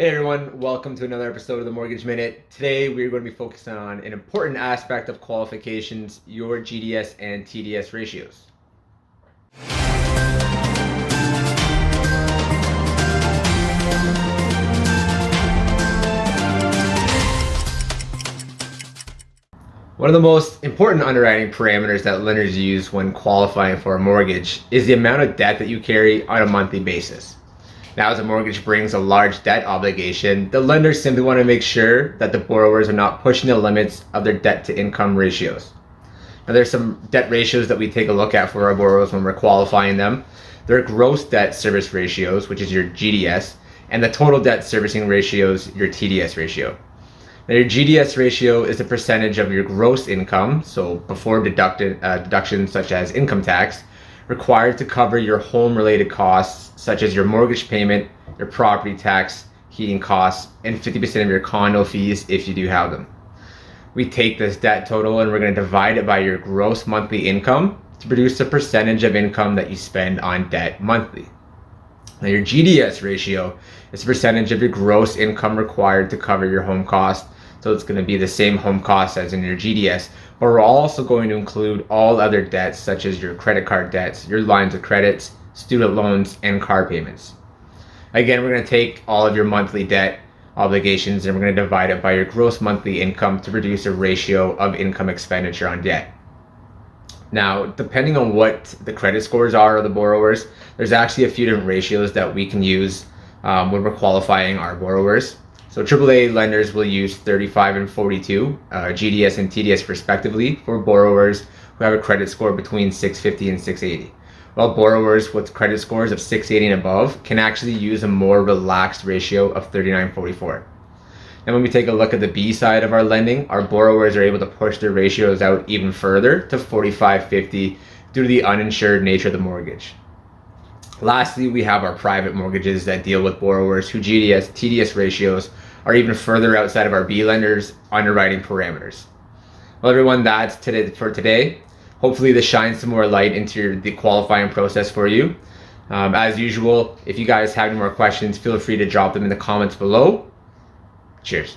Hey everyone, welcome to another episode of the Mortgage Minute. Today we're going to be focusing on an important aspect of qualifications, your GDS and TDS ratios. One of the most important underwriting parameters that lenders use when qualifying for a mortgage is the amount of debt that you carry on a monthly basis. Now, as a mortgage brings a large debt obligation, the lenders simply want to make sure that the borrowers are not pushing the limits of their debt to income ratios. Now, there's some debt ratios that we take a look at for our borrowers when we're qualifying them. There are gross debt service ratios, which is your GDS, and the total debt servicing ratios, your TDS ratio. Now, your GDS ratio is the percentage of your gross income, so before deductions such as income tax, required to cover your home-related costs such as your mortgage payment, your property tax, heating costs, and 50% of your condo fees if you do have them. We take this debt total and we're going to divide it by your gross monthly income to produce the percentage of income that you spend on debt monthly. Now, your GDS ratio is the percentage of your gross income required to cover your home cost. So it's going to be the same home cost as in your GDS, but we're also going to include all other debts such as your credit card debts, your lines of credits, student loans, and car payments. Again, we're going to take all of your monthly debt obligations and we're going to divide it by your gross monthly income to produce a ratio of income expenditure on debt. Now, depending on what the credit scores are of the borrowers, there's actually a few different ratios that we can use when we're qualifying our borrowers. So AAA lenders will use 35 and 42, GDS and TDS respectively, for borrowers who have a credit score between 650 and 680. While borrowers with credit scores of 680 and above can actually use a more relaxed ratio of 39-44. And when we take a look at the B side of our lending, our borrowers are able to push their ratios out even further to 45-50 due to the uninsured nature of the mortgage. Lastly, we have our private mortgages that deal with borrowers whose GDS, TDS ratios are even further outside of our B lenders' underwriting parameters. Well, everyone, that's it for today. Hopefully this shines some more light into the qualifying process for you. As usual, if you guys have any more questions, feel free to drop them in the comments below. Cheers.